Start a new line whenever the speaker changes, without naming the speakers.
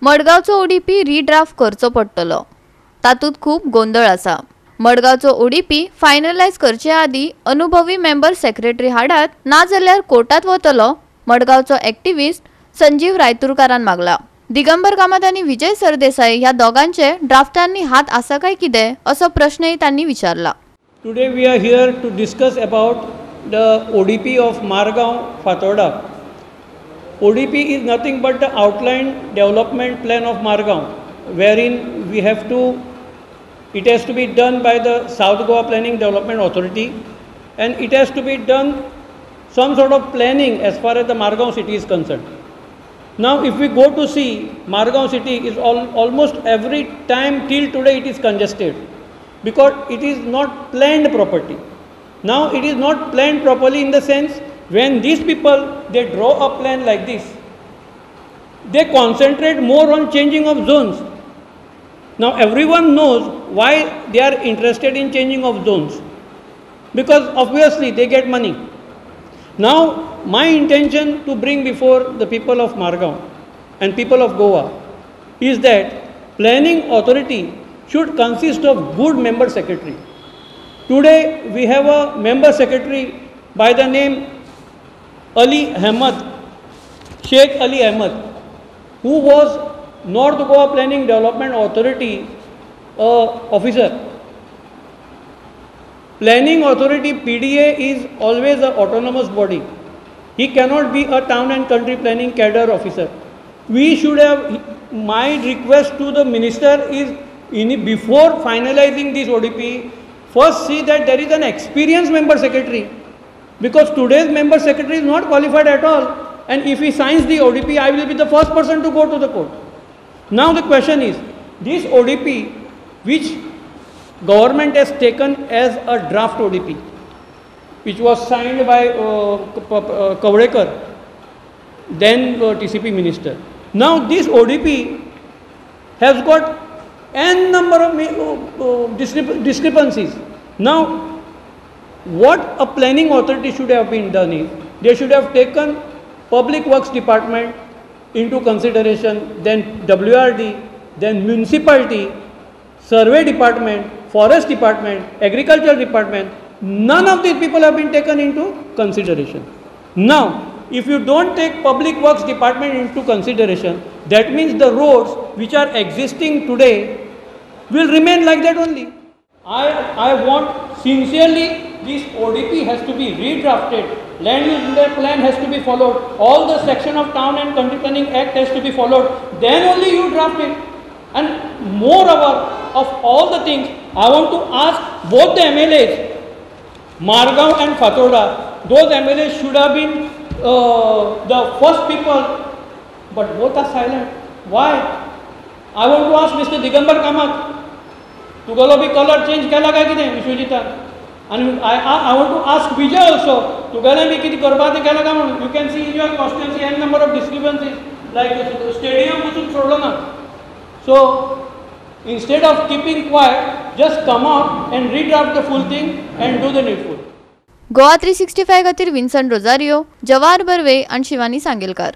मडगावचो ODP रिड्राफ्ट करचो पडटलो, तातूंत खूब गोंधळ आसा। मडगावचो ओडीपी फायनलायज करचे आदी अनुभवी मेंबर सेक्रेटरी हाडात, ना जाल्यार कोर्टात वतलो, मडगावचो एक्टिव्हिस्ट संजीव रायतुरकारान मागला। दिगंबर कामत आनी विजय सरदेसाई ह्या दोगांचे ड्राफ्टांनी हात आसा काय कितें असो प्रश्नय तांणी विचारला।
Today we are here to discuss about the ODP of Margaon Fatorda. ODP is nothing but the outline development plan of Margaon, wherein it has to be done by the South Goa Planning Development Authority, and it has to be done some sort of planning as far as the Margaon city is concerned. Now if we go to see, Margaon city is almost every time till today it is congested, because it is not planned property. Now it is not planned properly in the sense, when these people they draw a plan like this, they concentrate more on changing of zones. Now everyone knows why they are interested in changing of zones, because obviously they get money. Now my intention to bring before the people of Margaon and people of Goa is that planning authority should consist of good member secretary. Today we have a member secretary by the name Ali Ahmed, Sheikh Ali Ahmed, who was North Goa Planning Development Authority officer. Planning authority PDA is always an autonomous body. He cannot be a town and country planning cadre officer. We should have, my request to the minister is, before finalizing this ODP, first see that there is an experienced member secretary, because today's member secretary is not qualified at all, and if he signs the ODP, I will be the first person to go to the court. Now the question is, this ODP which government has taken as a draft ODP, which was signed by Kavadekar, then TCP minister. Now this ODP has got n number of discrepancies. Now what a planning authority should have been done is, they should have taken public works department into consideration, then WRD, then municipality, survey department, forest department, agriculture department. None of these people have been taken into consideration. Now if you don't take public works department into consideration, that means the roads which are existing today will remain like that only. I want sincerely, this ODP has to be redrafted, land use plan has to be followed, all the section of Town and Country Planning Act has to be followed, then only you draft it. And moreover, of all the things, I want to ask both the MLAs, Margaon and Fatorda, those MLAs should have been the first people, but both are silent. Why? I want to ask Mr. Digambar Kamat, तुगलो भी colour change केला काय कितें विश्वजितान? आणि I want to ask Vijay also, तुगेलें भी कितें करपाचें केलां काय म्हणून? You can see in your constituency n number of discrepancies, like stadium वचून सोडलो ना. So instead of keeping quiet, just come out and redraft the full thing and do the needful.
Goa 365 खातीर विन्संट रोजारियो, जवाहर बर्वे आनी शिवानी सांगेलकार।